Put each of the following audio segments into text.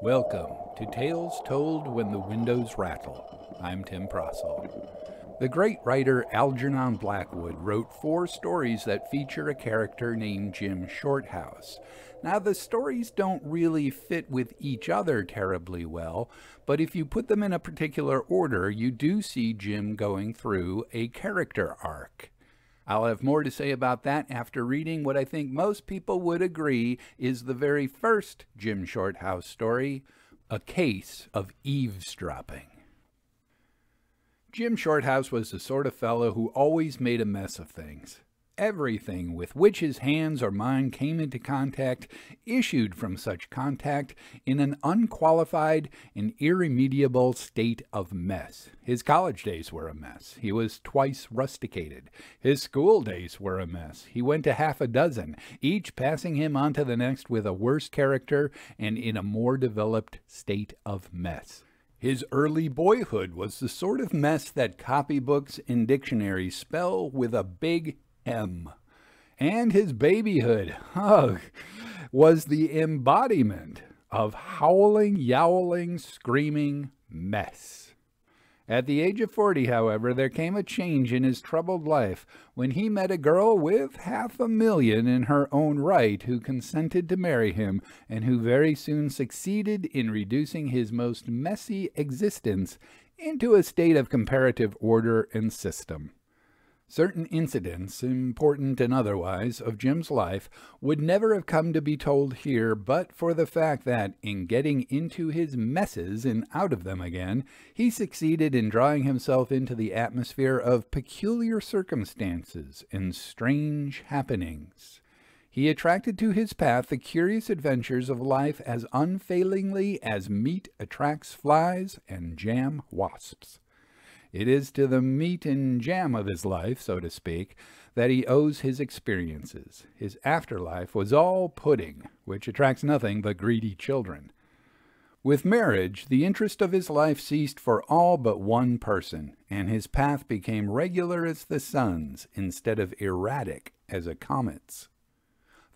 Welcome to Tales Told When the Windows Rattle. I'm Tim Prossel. The great writer Algernon Blackwood wrote 4 stories that feature a character named Jim Shorthouse. Now, the stories don't really fit with each other terribly well, but if you put them in a particular order, you do see Jim going through a character arc. I'll have more to say about that after reading what I think most people would agree is the very first Jim Shorthouse story, A Case of Eavesdropping. Jim Shorthouse was the sort of fellow who always made a mess of things. Everything with which his hands or mind came into contact issued from such contact in an unqualified and irremediable state of mess. His college days were a mess. He was twice rusticated. His school days were a mess. He went to half a dozen, each passing him on to the next with a worse character and in a more developed state of mess. His early boyhood was the sort of mess that copybooks and dictionaries spell with a big M. And his babyhood, was the embodiment of howling, yowling, screaming mess. At the age of 40, however, there came a change in his troubled life when he met a girl with $500,000 in her own right who consented to marry him and who very soon succeeded in reducing his most messy existence into a state of comparative order and system. Certain incidents, important and otherwise, of Jim's life would never have come to be told here but for the fact that, in getting into his messes and out of them again, he succeeded in drawing himself into the atmosphere of peculiar circumstances and strange happenings. He attracted to his path the curious adventures of life as unfailingly as meat attracts flies and jam wasps. It is to the meat and jam of his life, so to speak, that he owes his experiences. His afterlife was all pudding, which attracts nothing but greedy children. With marriage, the interest of his life ceased for all but one person, and his path became regular as the sun's instead of erratic as a comet's.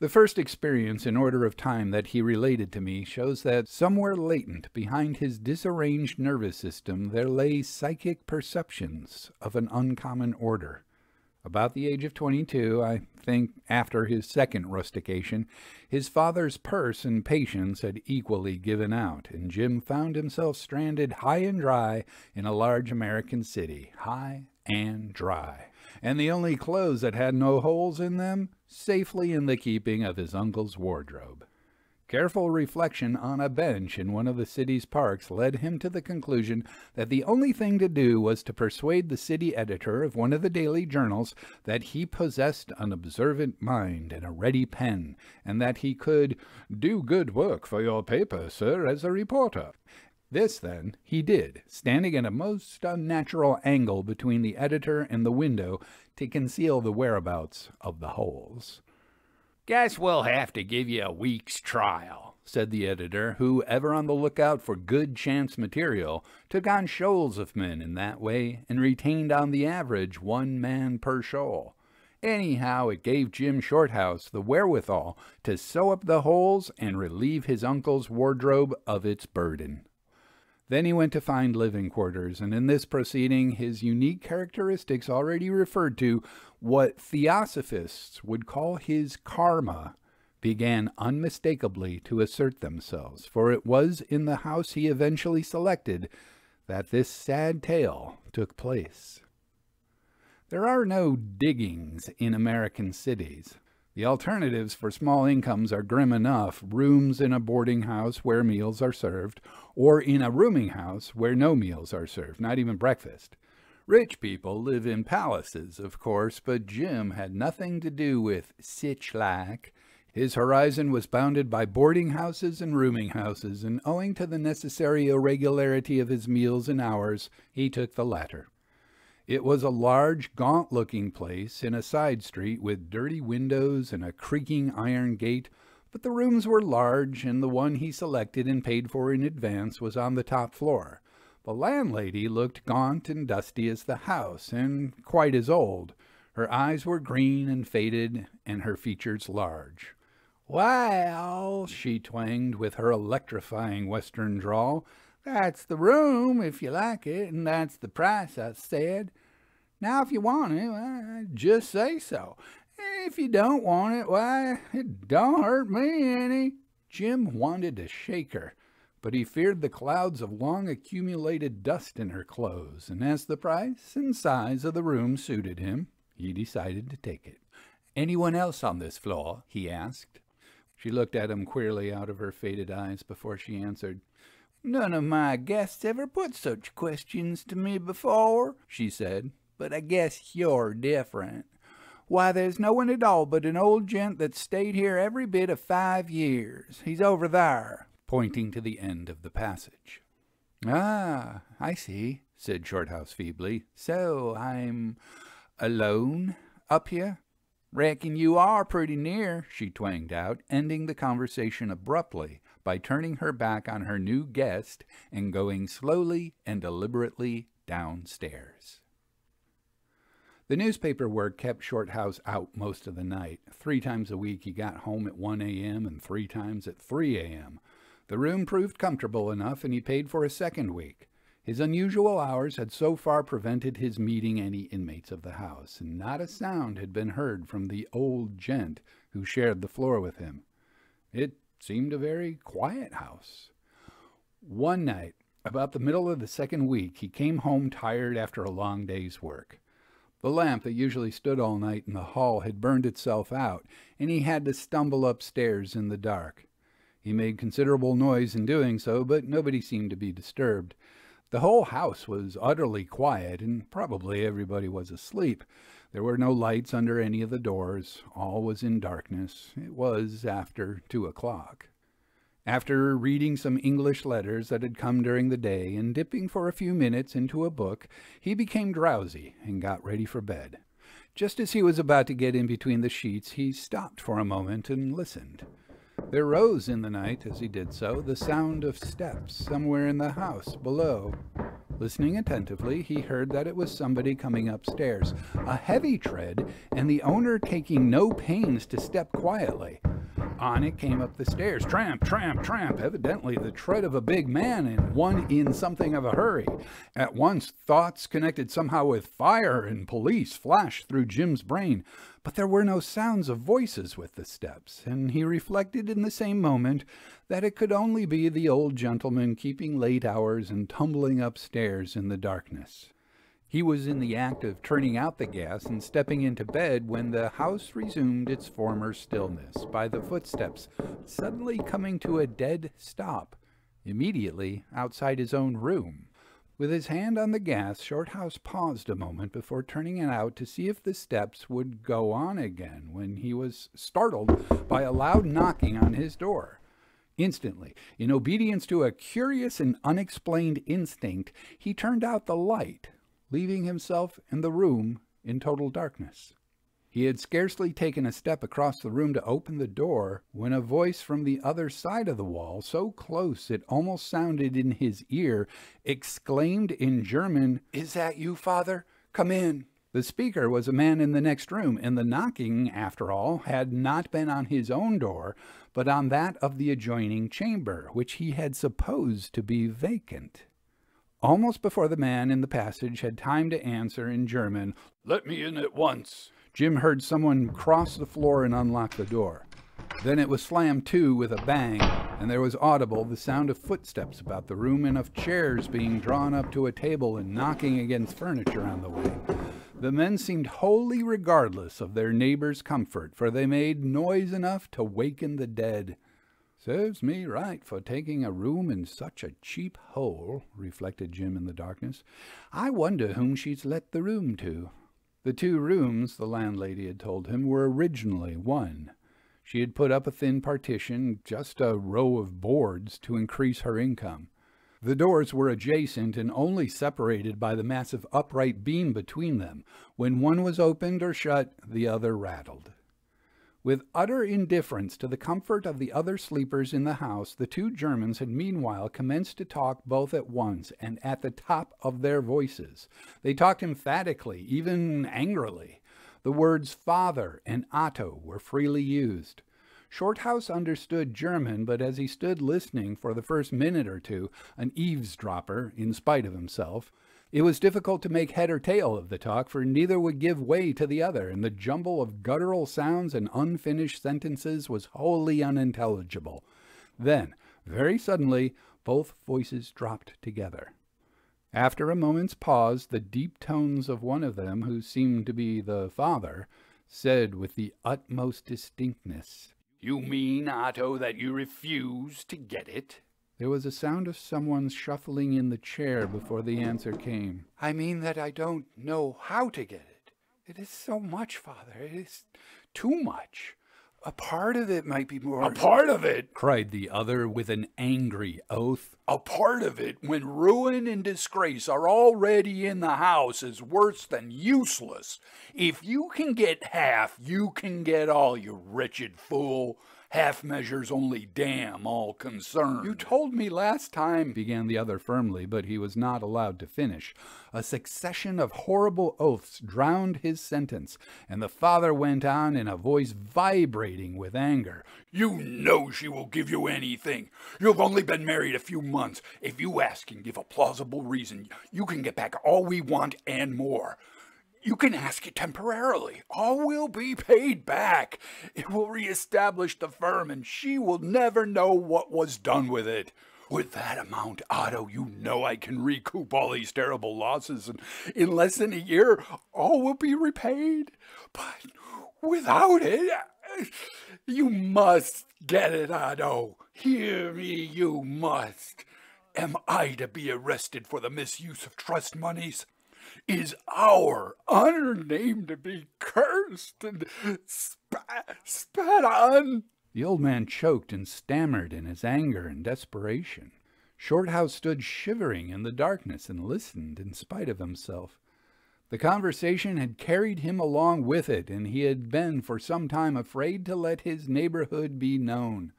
The first experience in order of time that he related to me shows that somewhere latent behind his disarranged nervous system there lay psychic perceptions of an uncommon order. About the age of 22, I think after his second rustication, his father's purse and patience had equally given out, and Jim found himself stranded high and dry in a large American city, high and dry, and the only clothes that had no holes in them safely in the keeping of his uncle's wardrobe. Careful reflection on a bench in one of the city's parks led him to the conclusion that the only thing to do was to persuade the city editor of one of the daily journals that he possessed an observant mind and a ready pen, and that he could do good work for your paper, sir, as a reporter. This, then, he did, standing at a most unnatural angle between the editor and the window to conceal the whereabouts of the holes. "Guess we'll have to give you a week's trial," said the editor, who, ever on the lookout for good chance material, took on shoals of men in that way and retained on the average 1 man per shoal. Anyhow, it gave Jim Shorthouse the wherewithal to sew up the holes and relieve his uncle's wardrobe of its burden. Then he went to find living quarters, and in this proceeding his unique characteristics already referred to, what theosophists would call his karma, began unmistakably to assert themselves, for it was in the house he eventually selected that this sad tale took place. There are no diggings in American cities. The alternatives for small incomes are grim enough: rooms in a boarding house where meals are served, or in a rooming house where no meals are served, not even breakfast. Rich people live in palaces, of course, but Jim had nothing to do with sich like. His horizon was bounded by boarding houses and rooming houses, and owing to the necessary irregularity of his meals and hours, he took the latter. It was a large, gaunt-looking place in a side street with dirty windows and a creaking iron gate, but the rooms were large, and the one he selected and paid for in advance was on the top floor. The landlady looked gaunt and dusty as the house, and quite as old. Her eyes were green and faded, and her features large. "Well," she twanged with her electrifying Western drawl, "that's the room, if you like it, and that's the price," I said. "Now, if you want it, why, just say so. If you don't want it, why, it don't hurt me any." Jim wanted to shake her, but he feared the clouds of long-accumulated dust in her clothes, and as the price and size of the room suited him, he decided to take it. "Anyone else on this floor?" he asked. She looked at him queerly out of her faded eyes before she answered. "None of my guests ever put such questions to me before," she said, "but I guess you're different. Why, there's no one at all but an old gent that's stayed here every bit of 5 years. He's over there," pointing to the end of the passage. "Ah, I see," said Shorthouse feebly. "So I'm alone up here?" "Reckon you are pretty near," she twanged out, ending the conversation abruptly by turning her back on her new guest and going slowly and deliberately downstairs. The newspaper work kept Shorthouse out most of the night. 3 times a week he got home at 1 a.m. and 3 times at 3 a.m. The room proved comfortable enough, and he paid for a second week. His unusual hours had so far prevented his meeting any inmates of the house, and not a sound had been heard from the old gent who shared the floor with him. It seemed a very quiet house. One night, about the middle of the second week, he came home tired after a long day's work. The lamp that usually stood all night in the hall had burned itself out, and he had to stumble upstairs in the dark. He made considerable noise in doing so, but nobody seemed to be disturbed. The whole house was utterly quiet, and probably everybody was asleep. There were no lights under any of the doors. All was in darkness. It was after 2 o'clock. After reading some English letters that had come during the day and dipping for a few minutes into a book, he became drowsy and got ready for bed. Just as he was about to get in between the sheets, he stopped for a moment and listened. There rose in the night, as he did so, the sound of steps somewhere in the house below. Listening attentively, he heard that it was somebody coming upstairs, a heavy tread, and the owner taking no pains to step quietly. On it came up the stairs, tramp, tramp, tramp, evidently the tread of a big man and one in something of a hurry. At once, thoughts connected somehow with fire and police flashed through Jim's brain, but there were no sounds of voices with the steps, and he reflected in the same moment that it could only be the old gentleman keeping late hours and tumbling upstairs in the darkness. He was in the act of turning out the gas and stepping into bed when the house resumed its former stillness by the footsteps suddenly coming to a dead stop, immediately outside his own room. With his hand on the gas, Shorthouse paused a moment before turning it out to see if the steps would go on again when he was startled by a loud knocking on his door. Instantly, in obedience to a curious and unexplained instinct, he turned out the light, leaving himself in the room in total darkness. He had scarcely taken a step across the room to open the door when a voice from the other side of the wall, so close it almost sounded in his ear, exclaimed in German, "Is that you, Father? Come in." The speaker was a man in the next room, and the knocking, after all, had not been on his own door, but on that of the adjoining chamber, which he had supposed to be vacant. Almost before the man in the passage had time to answer in German, "Let me in at once," Jim heard someone cross the floor and unlock the door. Then it was slammed to with a bang, and there was audible the sound of footsteps about the room and of chairs being drawn up to a table and knocking against furniture on the way. The men seemed wholly regardless of their neighbors' comfort, for they made noise enough to waken the dead. "Serves me right for taking a room in such a cheap hole," reflected Jim in the darkness. "I wonder whom she's let the room to." The 2 rooms, the landlady had told him, were originally one. She had put up a thin partition, just a row of boards, to increase her income. The doors were adjacent and only separated by the massive upright beam between them. When one was opened or shut, the other rattled. With utter indifference to the comfort of the other sleepers in the house, the 2 Germans had meanwhile commenced to talk both at once and at the top of their voices. They talked emphatically, even angrily. The words "father" and "Otto" were freely used. Shorthouse understood German, but as he stood listening for the first minute or two, an eavesdropper, in spite of himself, it was difficult to make head or tail of the talk, for neither would give way to the other, and the jumble of guttural sounds and unfinished sentences was wholly unintelligible. Then, very suddenly, both voices dropped together. After a moment's pause, the deep tones of one of them, who seemed to be the father, said with the utmost distinctness, "You mean, Otto, that you refuse to get it?" There was a sound of someone shuffling in the chair before the answer came. "I mean that I don't know how to get it. It is so much, Father. It is too much. A part of it might be more—" "A part of it!" cried the other with an angry oath. "A part of it, when ruin and disgrace are already in the house, is worse than useless. If you can get half, you can get all, you wretched fool. Half measures only damn all concerned." "You told me last time," began the other firmly, but he was not allowed to finish. A succession of horrible oaths drowned his sentence, and the father went on in a voice vibrating with anger. "You know she will give you anything. You've only been married a few months. If you ask and give a plausible reason, you can get back all we want and more. You can ask it temporarily. All will be paid back. It will reestablish the firm, and she will never know what was done with it. With that amount, Otto, you know I can recoup all these terrible losses, and in less than a year, all will be repaid. But without it, you must get it, Otto. Hear me, you must. Am I to be arrested for the misuse of trust moneys? Is our honor name to be cursed and spat on?" The old man choked and stammered in his anger and desperation. Shorthouse stood shivering in the darkness and listened in spite of himself. The conversation had carried him along with it, and he had been for some time afraid to let his neighborhood be known.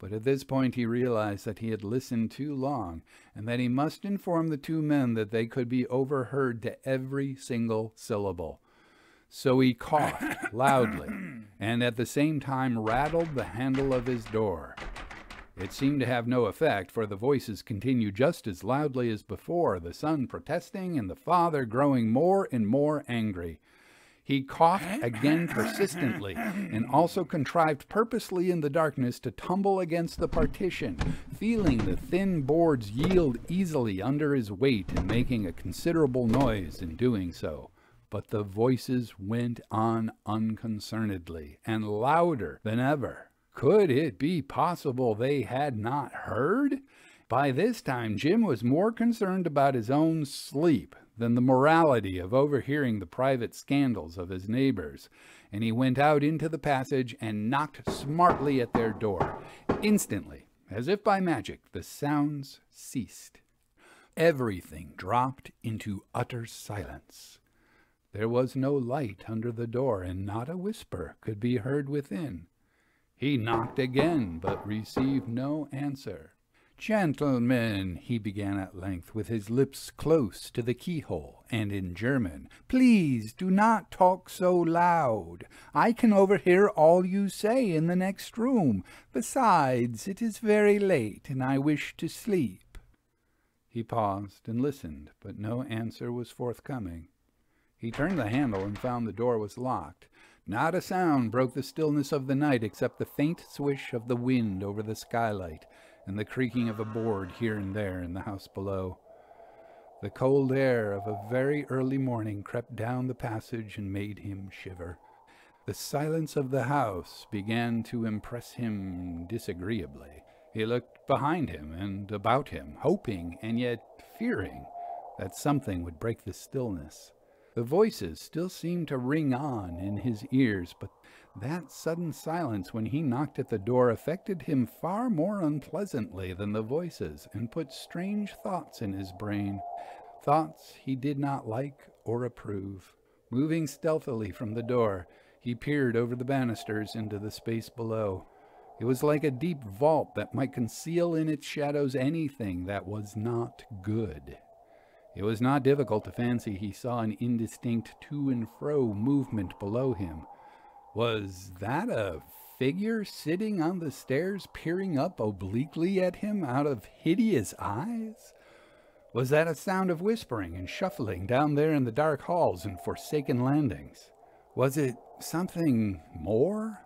But at this point he realized that he had listened too long, and that he must inform the two men that they could be overheard to every single syllable. So he coughed loudly, and at the same time rattled the handle of his door. It seemed to have no effect, for the voices continued just as loudly as before, the son protesting and the father growing more and more angry. He coughed again persistently, and also contrived purposely in the darkness to tumble against the partition, feeling the thin boards yield easily under his weight and making a considerable noise in doing so. But the voices went on unconcernedly, and louder than ever. Could it be possible they had not heard? By this time Jim was more concerned about his own sleep than the morality of overhearing the private scandals of his neighbors, and he went out into the passage and knocked smartly at their door. Instantly, as if by magic, the sounds ceased. Everything dropped into utter silence. There was no light under the door, and not a whisper could be heard within. He knocked again, but received no answer. "Gentlemen," he began at length, with his lips close to the keyhole, and in German, "please do not talk so loud. I can overhear all you say in the next room. Besides, it is very late, and I wish to sleep." He paused and listened, but no answer was forthcoming. He turned the handle and found the door was locked. Not a sound broke the stillness of the night except the faint swish of the wind over the skylight, and the creaking of a board here and there in the house below. The cold air of a very early morning crept down the passage and made him shiver. The silence of the house began to impress him disagreeably. He looked behind him and about him, hoping and yet fearing that something would break the stillness. The voices still seemed to ring on in his ears, but that sudden silence when he knocked at the door affected him far more unpleasantly than the voices, and put strange thoughts in his brain, thoughts he did not like or approve. Moving stealthily from the door, he peered over the banisters into the space below. It was like a deep vault that might conceal in its shadows anything that was not good. It was not difficult to fancy he saw an indistinct to and fro movement below him. Was that a figure sitting on the stairs peering up obliquely at him out of hideous eyes? Was that a sound of whispering and shuffling down there in the dark halls and forsaken landings? Was it something more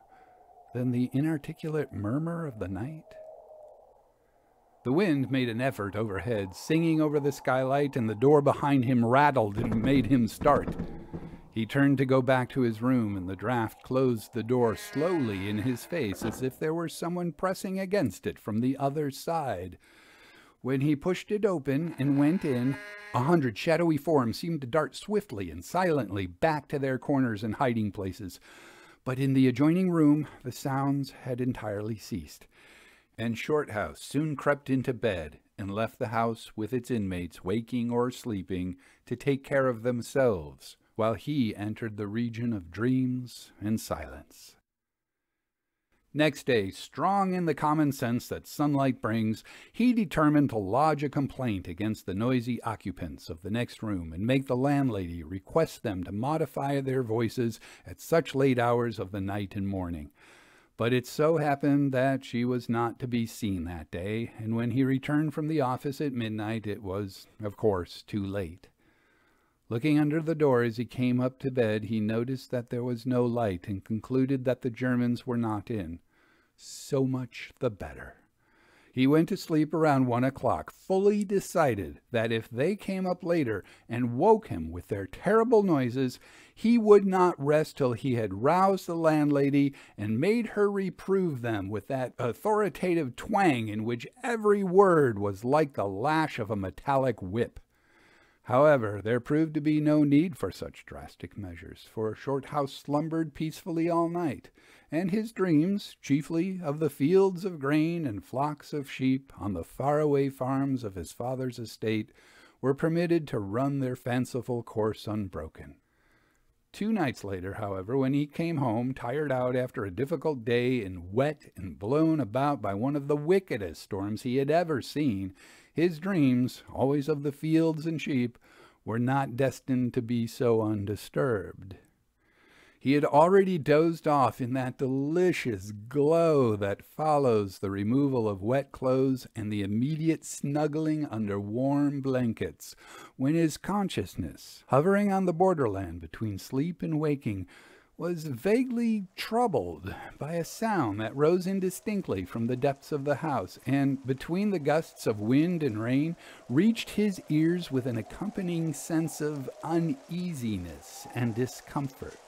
than the inarticulate murmur of the night? The wind made an effort overhead, singing over the skylight, and the door behind him rattled and made him start. He turned to go back to his room, and the draft closed the door slowly in his face, as if there were someone pressing against it from the other side. When he pushed it open and went in, 100 shadowy forms seemed to dart swiftly and silently back to their corners and hiding places. But in the adjoining room, the sounds had entirely ceased, and Shorthouse soon crept into bed and left the house with its inmates, waking or sleeping, to take care of themselves, while he entered the region of dreams and silence. Next day, strong in the common sense that sunlight brings, he determined to lodge a complaint against the noisy occupants of the next room and make the landlady request them to modify their voices at such late hours of the night and morning. But it so happened that she was not to be seen that day, and when he returned from the office at midnight, it was, of course, too late. Looking under the door as he came up to bed, he noticed that there was no light and concluded that the Germans were not in. So much the better. He went to sleep around 1 o'clock, fully decided that if they came up later and woke him with their terrible noises, he would not rest till he had roused the landlady and made her reprove them with that authoritative twang in which every word was like the lash of a metallic whip. However, there proved to be no need for such drastic measures, for Shorthouse slumbered peacefully all night, and his dreams, chiefly of the fields of grain and flocks of sheep on the faraway farms of his father's estate, were permitted to run their fanciful course unbroken. 2 nights later, however, when he came home, tired out after a difficult day and wet and blown about by one of the wickedest storms he had ever seen, his dreams, always of the fields and sheep, were not destined to be so undisturbed. He had already dozed off in that delicious glow that follows the removal of wet clothes and the immediate snuggling under warm blankets, when his consciousness, hovering on the borderland between sleep and waking, was vaguely troubled by a sound that rose indistinctly from the depths of the house, and, between the gusts of wind and rain, reached his ears with an accompanying sense of uneasiness and discomfort.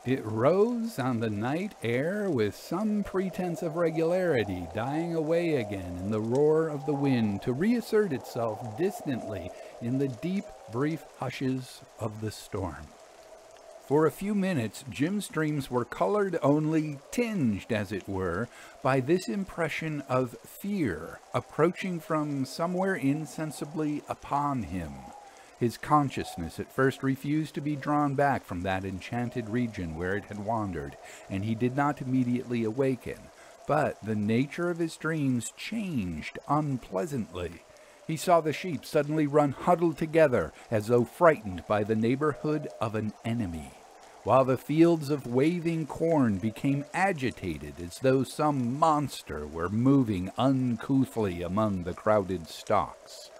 It rose on the night air with some pretense of regularity, dying away again in the roar of the wind, to reassert itself distantly in the deep, brief hushes of the storm. For a few minutes, Jim's dreams were colored only, tinged, as it were, by this impression of fear approaching from somewhere insensibly upon him. His consciousness at first refused to be drawn back from that enchanted region where it had wandered, and he did not immediately awaken. But the nature of his dreams changed unpleasantly. He saw the sheep suddenly run huddled together, as though frightened by the neighborhood of an enemy, while the fields of waving corn became agitated, as though some monster were moving uncouthly among the crowded stalks.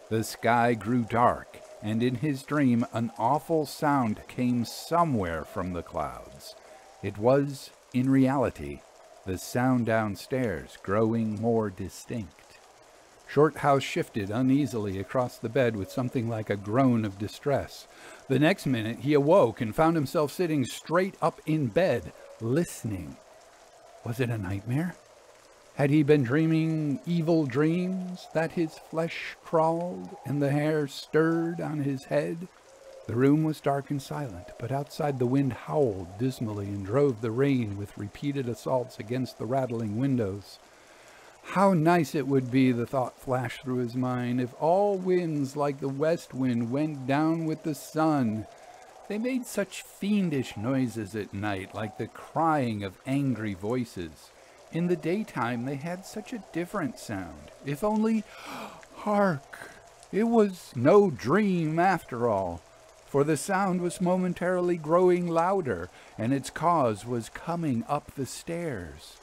The sky grew dark, and in his dream an awful sound came somewhere from the clouds. It was, in reality, the sound downstairs, growing more distinct. Shorthouse shifted uneasily across the bed with something like a groan of distress. The next minute he awoke and found himself sitting straight up in bed, listening. Was it a nightmare? Had he been dreaming evil dreams, that his flesh crawled and the hair stirred on his head? The room was dark and silent, but outside the wind howled dismally and drove the rain with repeated assaults against the rattling windows. How nice it would be, the thought flashed through his mind, if all winds like the west wind went down with the sun. They made such fiendish noises at night, like the crying of angry voices. In the daytime they had such a different sound. If only, hark! It was no dream after all. for the sound was momentarily growing louder, and its cause was coming up the stairs.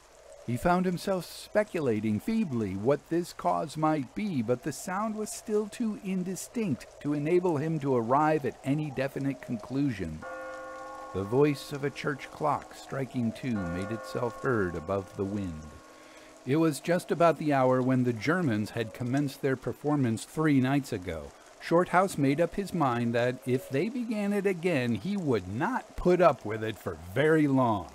He found himself speculating feebly what this cause might be, but the sound was still too indistinct to enable him to arrive at any definite conclusion. The voice of a church clock striking 2 made itself heard above the wind. It was just about the hour when the Germans had commenced their performance 3 nights ago. Shorthouse made up his mind that if they began it again, he would not put up with it for very long.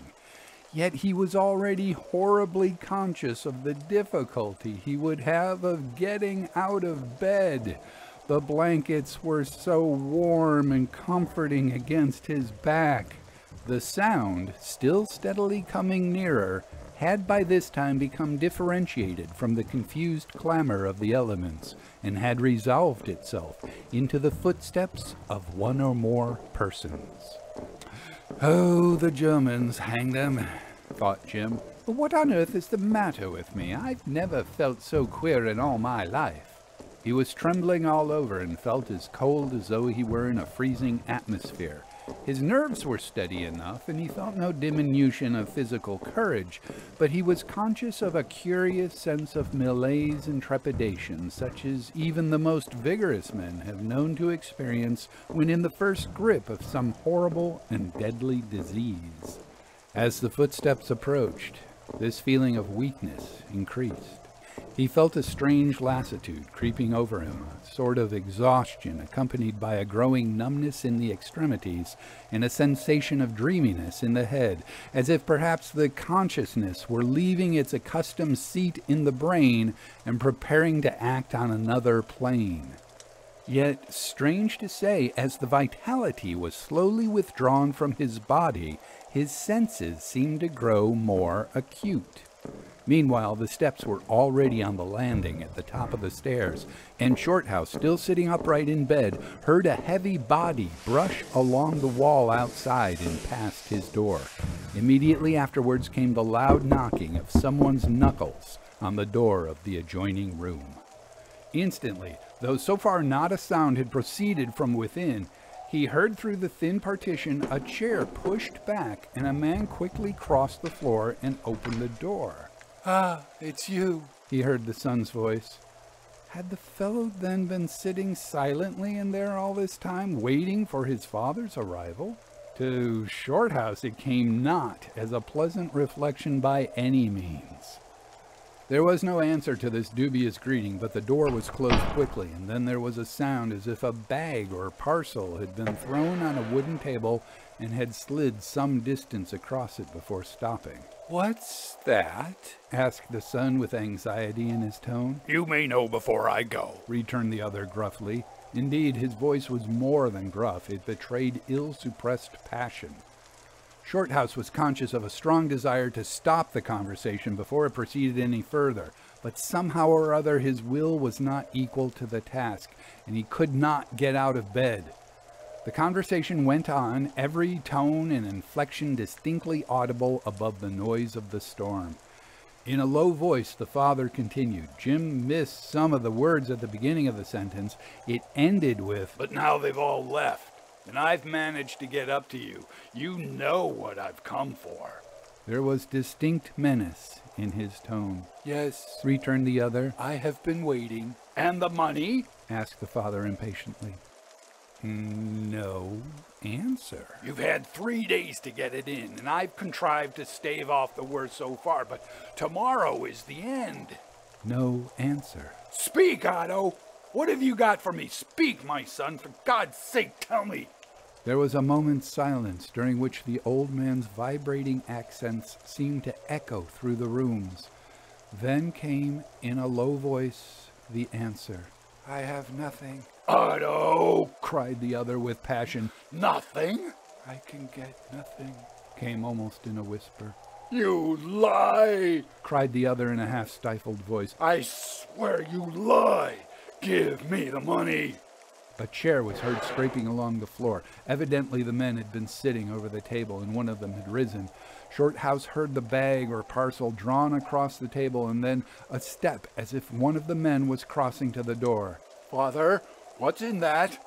Yet he was already horribly conscious of the difficulty he would have of getting out of bed. The blankets were so warm and comforting against his back. The sound, still steadily coming nearer, had by this time become differentiated from the confused clamor of the elements, and had resolved itself into the footsteps of one or more persons. "Oh, the Germans, hang them," thought Jim. "But what on earth is the matter with me? I've never felt so queer in all my life." He was trembling all over and felt as cold as though he were in a freezing atmosphere. His nerves were steady enough, and he felt no diminution of physical courage, but he was conscious of a curious sense of malaise and trepidation, such as even the most vigorous men have known to experience when in the first grip of some horrible and deadly disease. As the footsteps approached, this feeling of weakness increased. He felt a strange lassitude creeping over him, a sort of exhaustion accompanied by a growing numbness in the extremities and a sensation of dreaminess in the head, as if perhaps the consciousness were leaving its accustomed seat in the brain and preparing to act on another plane. Yet, strange to say, as the vitality was slowly withdrawn from his body, his senses seemed to grow more acute. Meanwhile, the steps were already on the landing at the top of the stairs, and Shorthouse, still sitting upright in bed, heard a heavy body brush along the wall outside and past his door. Immediately afterwards came the loud knocking of someone's knuckles on the door of the adjoining room. Instantly, though so far not a sound had proceeded from within, he heard through the thin partition a chair pushed back, and a man quickly crossed the floor and opened the door. "Ah, it's you," he heard the son's voice. Had the fellow then been sitting silently in there all this time, waiting for his father's arrival? To Shorthouse it came not as a pleasant reflection by any means. There was no answer to this dubious greeting, but the door was closed quickly, and then there was a sound as if a bag or parcel had been thrown on a wooden table and had slid some distance across it before stopping. "What's that?" asked the son with anxiety in his tone. "You may know before I go," returned the other gruffly. Indeed, his voice was more than gruff. It betrayed ill-suppressed passion. Shorthouse was conscious of a strong desire to stop the conversation before it proceeded any further, but somehow or other his will was not equal to the task, and he could not get out of bed. The conversation went on, every tone and inflection distinctly audible above the noise of the storm. In a low voice, the father continued. Jim missed some of the words at the beginning of the sentence. It ended with, "But now they've all left, and I've managed to get up to you. You know what I've come for." There was distinct menace in his tone. "Yes," returned the other, "I have been waiting." "And the money?" asked the father impatiently. "No answer." "You've had 3 days to get it in, and I've contrived to stave off the worst so far, but tomorrow is the end." No answer. "Speak, Otto! What have you got for me? Speak, my son, for God's sake, tell me!" There was a moment's silence, during which the old man's vibrating accents seemed to echo through the rooms. Then came, in a low voice, the answer. "I have nothing." "Otto!" cried the other with passion. "Nothing?" "I can get nothing," came almost in a whisper. "You lie!" cried the other in a half-stifled voice. "I swear you lie! Give me the money!" A chair was heard scraping along the floor. Evidently the men had been sitting over the table, and one of them had risen. Shorthouse heard the bag or parcel drawn across the table, and then a step as if one of the men was crossing to the door. "Father, what's in that?"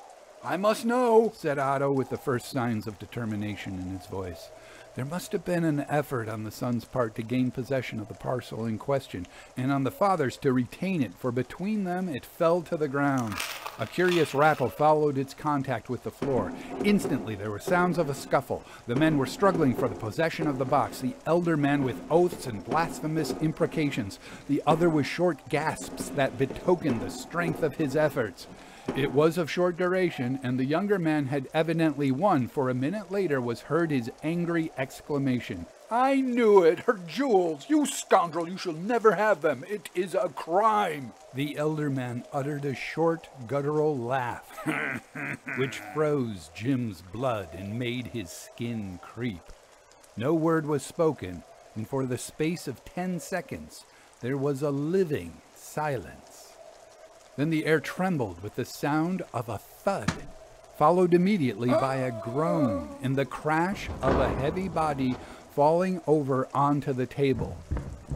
I must know, said Otto with the first signs of determination in his voice. There must have been an effort on the son's part to gain possession of the parcel in question, and on the father's to retain it, for between them it fell to the ground. A curious rattle followed its contact with the floor. Instantly there were sounds of a scuffle. The men were struggling for the possession of the box, the elder man with oaths and blasphemous imprecations, the other with short gasps that betokened the strength of his efforts. It was of short duration, and the younger man had evidently won, for a minute later was heard his angry exclamation. I knew it! Her jewels! You scoundrel! You shall never have them! It is a crime! The elder man uttered a short, guttural laugh, which froze Jim's blood and made his skin creep. No word was spoken, and for the space of 10 seconds there was a living silence. Then the air trembled with the sound of a thud, followed immediately by a groan and the crash of a heavy body falling over onto the table.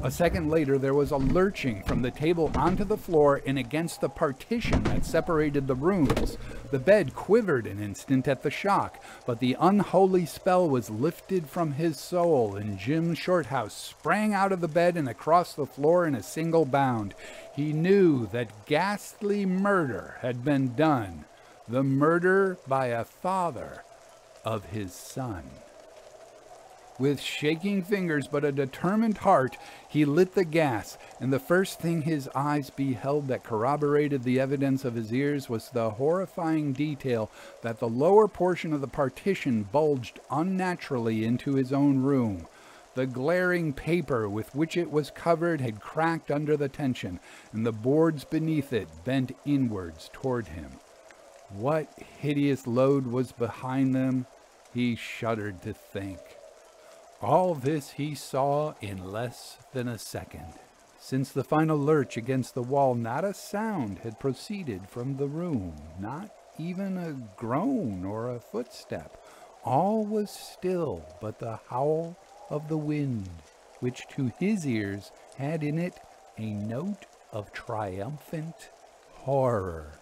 A second later, there was a lurching from the table onto the floor and against the partition that separated the rooms. The bed quivered an instant at the shock, but the unholy spell was lifted from his soul, and Jim Shorthouse sprang out of the bed and across the floor in a single bound. He knew that ghastly murder had been done, the murder by a father of his son. With shaking fingers but a determined heart, he lit the gas, and the first thing his eyes beheld that corroborated the evidence of his ears was the horrifying detail that the lower portion of the partition bulged unnaturally into his own room. The glaring paper with which it was covered had cracked under the tension, and the boards beneath it bent inwards toward him. What hideous load was behind them? He shuddered to think. All this he saw in less than a second. Since the final lurch against the wall, not a sound had proceeded from the room, not even a groan or a footstep. All was still but the howl of the wind, which to his ears had in it a note of triumphant horror.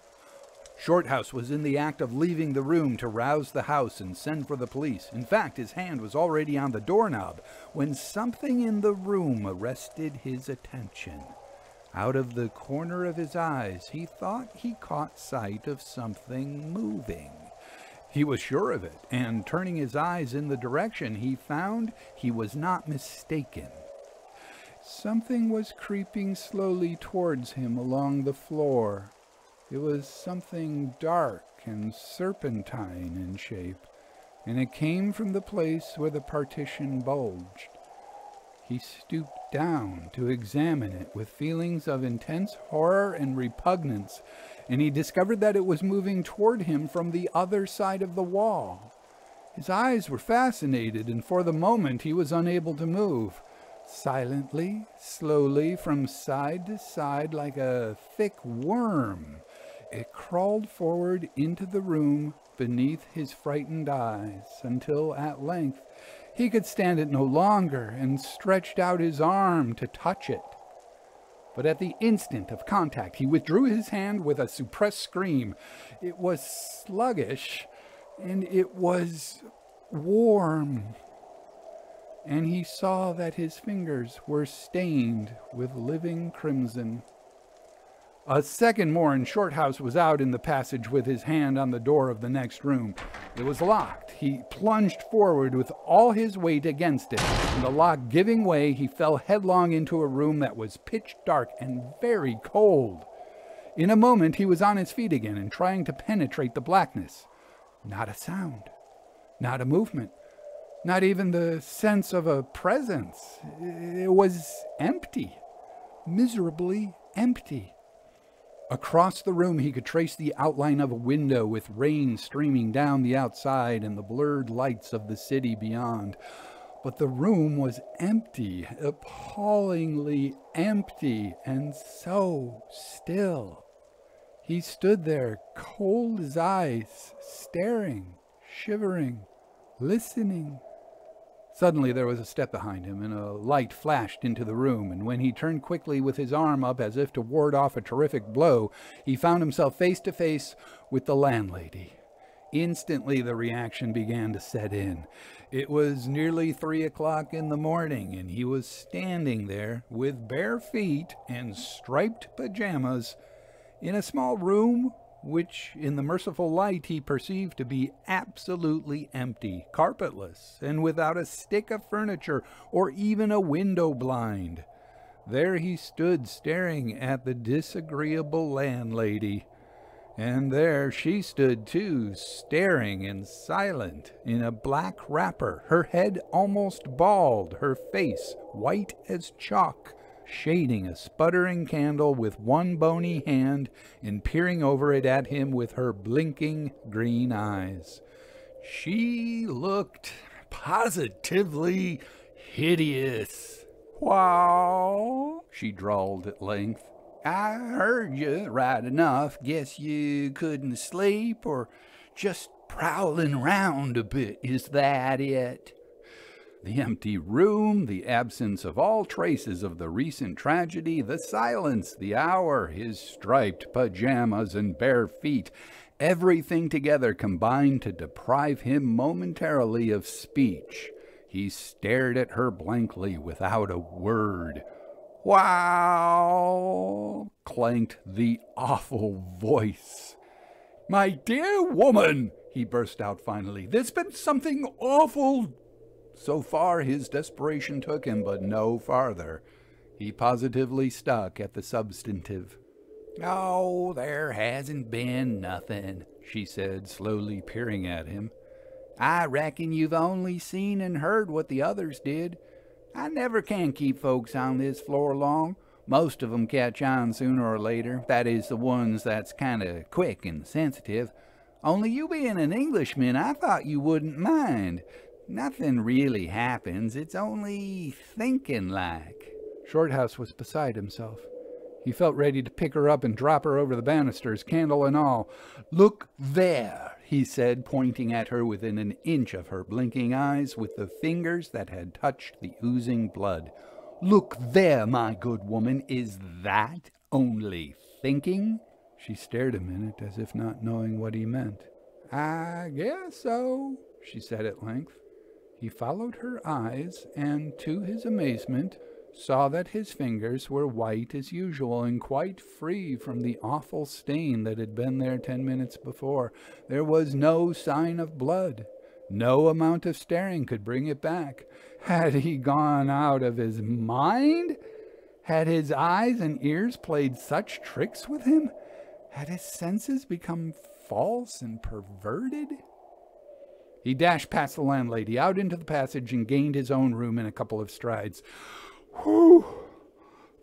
Shorthouse was in the act of leaving the room to rouse the house and send for the police. In fact, his hand was already on the doorknob when something in the room arrested his attention. Out of the corner of his eyes, he thought he caught sight of something moving. He was sure of it, and turning his eyes in the direction, he found he was not mistaken. Something was creeping slowly towards him along the floor. It was something dark and serpentine in shape, and it came from the place where the partition bulged. He stooped down to examine it with feelings of intense horror and repugnance, and he discovered that it was moving toward him from the other side of the wall. His eyes were fascinated, and for the moment he was unable to move. Silently, slowly, from side to side like a thick worm, it crawled forward into the room beneath his frightened eyes, until at length he could stand it no longer and stretched out his arm to touch it. But at the instant of contact he withdrew his hand with a suppressed scream. It was sluggish, and it was warm, and he saw that his fingers were stained with living crimson. A second more, and Shorthouse was out in the passage with his hand on the door of the next room. It was locked. He plunged forward with all his weight against it, and the lock giving way, he fell headlong into a room that was pitch dark and very cold. In a moment he was on his feet again and trying to penetrate the blackness. Not a sound, not a movement, not even the sense of a presence. It was empty, miserably empty. Across the room he could trace the outline of a window with rain streaming down the outside and the blurred lights of the city beyond. But the room was empty, appallingly empty, and so still. He stood there, cold as ice, staring, shivering, listening. Suddenly there was a step behind him, and a light flashed into the room, and when he turned quickly with his arm up as if to ward off a terrific blow, he found himself face to face with the landlady. Instantly, the reaction began to set in. It was nearly 3 o'clock in the morning, and he was standing there with bare feet and striped pajamas in a small room which, in the merciful light, he perceived to be absolutely empty, carpetless, and without a stick of furniture or even a window blind. There he stood staring at the disagreeable landlady. And there she stood too, staring and silent, in a black wrapper, her head almost bald, her face white as chalk, shading a sputtering candle with one bony hand and peering over it at him with her blinking green eyes. She looked positively hideous. "Wall," she drawled at length. "I heard you right enough. Guess you couldn't sleep or just prowling round a bit. Is that it?" The empty room, the absence of all traces of the recent tragedy, the silence, the hour, his striped pajamas and bare feet, everything together combined to deprive him momentarily of speech. He stared at her blankly without a word. "Wow!" clanked the awful voice. "My dear woman," he burst out finally, "there's been something awful." So far his desperation took him, but no farther. He positively stuck at the substantive. "Oh, there hasn't been nothing," she said, slowly peering at him. "I reckon you've only seen and heard what the others did. I never can keep folks on this floor long. Most of 'em catch on sooner or later. That is, the ones that's kind of quick and sensitive. Only you being an Englishman, I thought you wouldn't mind. Nothing really happens. It's only thinking like." Shorthouse was beside himself. He felt ready to pick her up and drop her over the banisters, candle and all. "Look there," he said, pointing at her within an inch of her blinking eyes with the fingers that had touched the oozing blood. "Look there, my good woman. Is that only thinking?" She stared a minute as if not knowing what he meant. "I guess so," she said at length. He followed her eyes and, to his amazement, saw that his fingers were white as usual and quite free from the awful stain that had been there 10 minutes before. There was no sign of blood. No amount of staring could bring it back. Had he gone out of his mind? Had his eyes and ears played such tricks with him? Had his senses become false and perverted? He dashed past the landlady, out into the passage, and gained his own room in a couple of strides. Whew!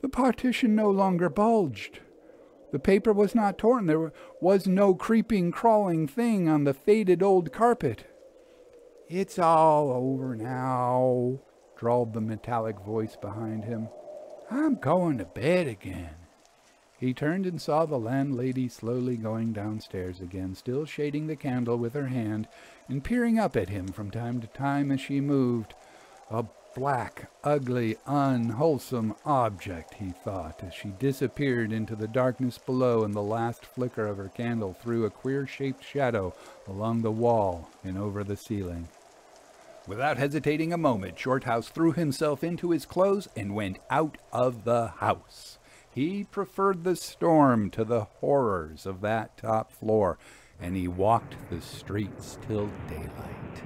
The partition no longer bulged. The paper was not torn. There was no creeping, crawling thing on the faded old carpet. "It's all over now," drawled the metallic voice behind him. "I'm going to bed again." He turned and saw the landlady slowly going downstairs again, still shading the candle with her hand and peering up at him from time to time as she moved. A black, ugly, unwholesome object, he thought, as she disappeared into the darkness below, and the last flicker of her candle threw a queer-shaped shadow along the wall and over the ceiling. Without hesitating a moment, Shorthouse threw himself into his clothes and went out of the house. He preferred the storm to the horrors of that top floor, and he walked the streets till daylight.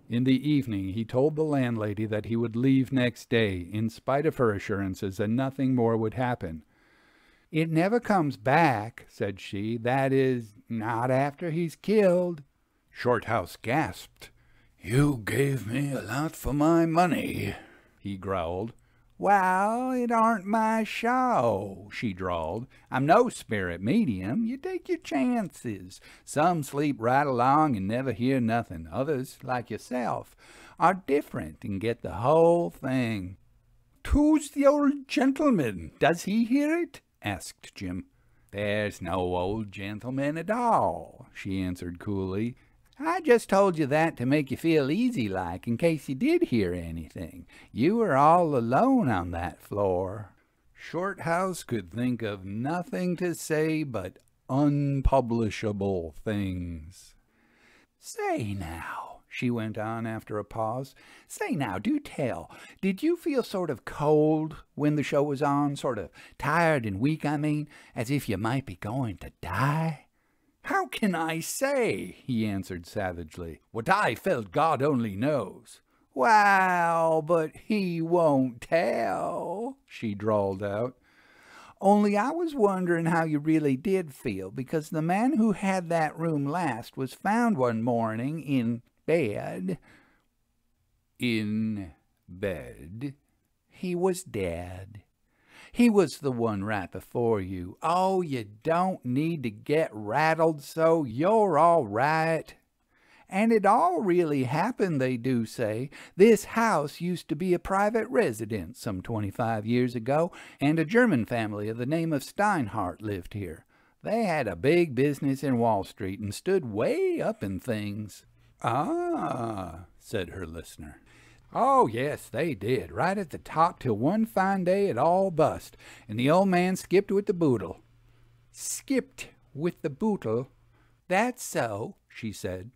In the evening, he told the landlady that he would leave next day, in spite of her assurances, and nothing more would happen. "It never comes back," said she. "That is, not after he's killed." Shorthouse gasped. "You gave me a lot for my money," he growled. "Well, it aren't my show," she drawled. "I'm no spirit medium. You take your chances. Some sleep right along and never hear nothing. Others, like yourself, are different and get the whole thing." "Who's the old gentleman? Does he hear it?" asked Jim. "There's no old gentleman at all," she answered coolly. "I just told you that to make you feel easy-like, in case you did hear anything. You were all alone on that floor." Shorthouse could think of nothing to say but unpublishable things. Say now, she went on after a pause, say now, do tell, did you feel sort of cold when the show was on? Sort of tired and weak, I mean, as if you might be going to die? How can I say? He answered savagely. What I felt, God only knows. Well, but he won't tell, she drawled out. Only I was wondering how you really did feel, because the man who had that room last was found one morning in bed. In bed? He was dead. He was the one right before you. Oh, you don't need to get rattled so. You're all right. And it all really happened, they do say. This house used to be a private residence some 25 years ago, and a German family of the name of Steinhardt lived here. They had a big business in Wall Street and stood way up in things. Ah, said her listener. Oh, yes, they did, right at the top till one fine day it all bust, and the old man skipped with the boodle. Skipped with the boodle? That's so, she said.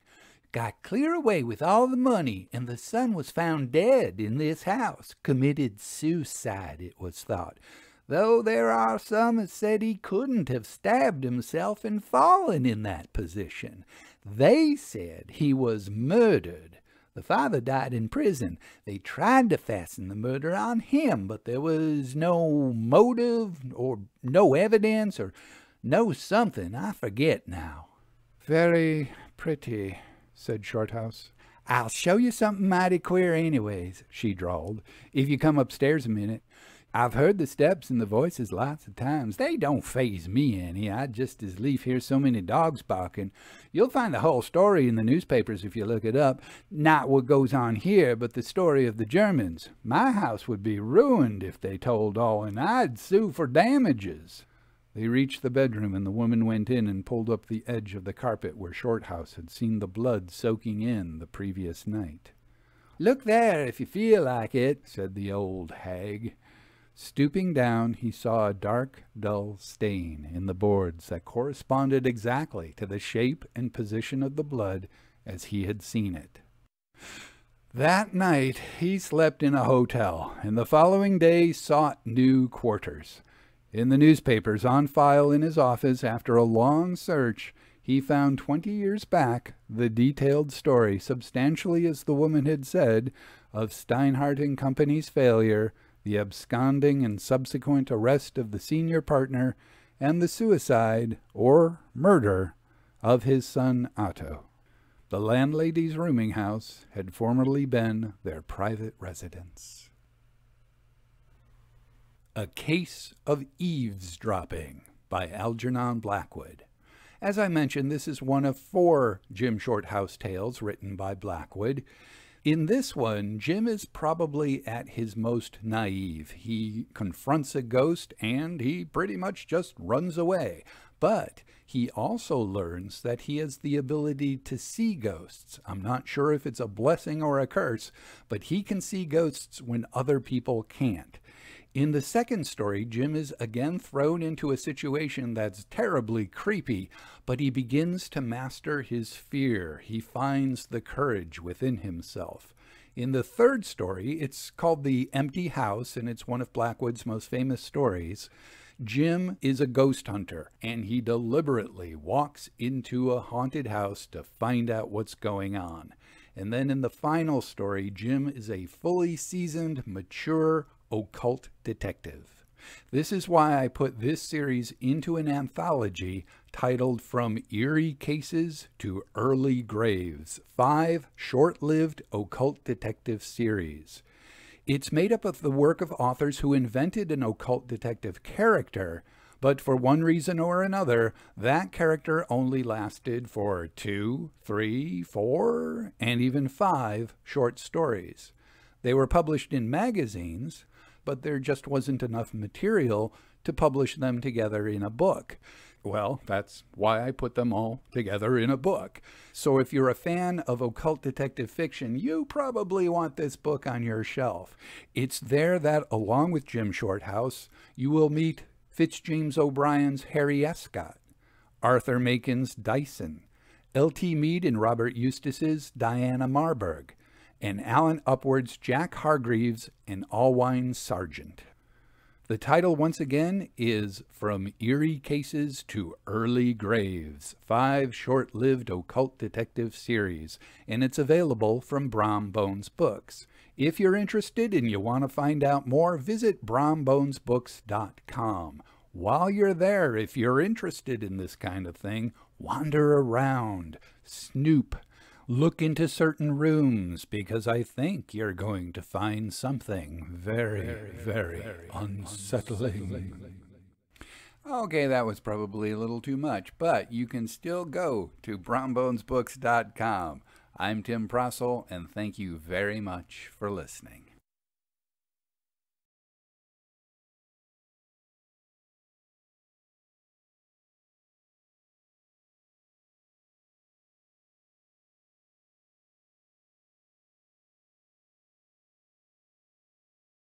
Got clear away with all the money, and the son was found dead in this house. Committed suicide, it was thought, though there are some that said he couldn't have stabbed himself and fallen in that position. They said he was murdered. The father died in prison. They tried to fasten the murder on him, but there was no motive or no evidence or no something. I forget now. Very pretty, said Shorthouse. I'll show you something mighty queer anyways, she drawled, if you come upstairs a minute. I've heard the steps and the voices lots of times. They don't faze me any. I'd just as lief hear so many dogs barking. You'll find the whole story in the newspapers if you look it up. Not what goes on here, but the story of the Germans. My house would be ruined if they told all, and I'd sue for damages. They reached the bedroom, and the woman went in and pulled up the edge of the carpet where Shorthouse had seen the blood soaking in the previous night. Look there if you feel like it, said the old hag. Stooping down, he saw a dark, dull stain in the boards that corresponded exactly to the shape and position of the blood as he had seen it. That night he slept in a hotel, and the following day sought new quarters. In the newspapers on file in his office, after a long search, he found 20 years back the detailed story, substantially as the woman had said, of Steinhardt and Company's failure, the absconding and subsequent arrest of the senior partner, and the suicide, or murder, of his son Otto. The landlady's rooming house had formerly been their private residence. A Case of Eavesdropping by Algernon Blackwood. As I mentioned, this is one of 4 Jim Shorthouse tales written by Blackwood. In this one, Jim is probably at his most naive. He confronts a ghost and he pretty much just runs away. But he also learns that he has the ability to see ghosts. I'm not sure if it's a blessing or a curse, but he can see ghosts when other people can't. In the second story, Jim is again thrown into a situation that's terribly creepy, but he begins to master his fear. He finds the courage within himself. In the third story, it's called The Empty House, and it's one of Blackwood's most famous stories. Jim is a ghost hunter, and he deliberately walks into a haunted house to find out what's going on. And then in the final story, Jim is a fully seasoned, mature, occult detective. This is why I put this series into an anthology titled From Eerie Cases to Early Graves, 5 short-lived occult detective series. It's made up of the work of authors who invented an occult detective character, but for one reason or another, that character only lasted for 2, 3, 4, and even 5 short stories. They were published in magazines, but there just wasn't enough material to publish them together in a book. Well, that's why I put them all together in a book. So if you're a fan of occult detective fiction, you probably want this book on your shelf. It's there that, along with Jim Shorthouse, you will meet Fitzjames O'Brien's Harry Escott, Arthur Macon's Dyson, L.T. Mead and Robert Eustace's Diana Marburg, and Alan Upward's Jack Hargreaves and Alwine Sargent. The title, once again, is From Eerie Cases to Early Graves, 5 short-lived occult detective series, and it's available from Brom Bones Books. If you're interested and you want to find out more, visit brombonesbooks.com. While you're there, if you're interested in this kind of thing, wander around, snoop, look into certain rooms, because I think you're going to find something very, very unsettling. Okay, that was probably a little too much, but you can still go to brombonesbooks.com. I'm Tim Prossel, and thank you very much for listening.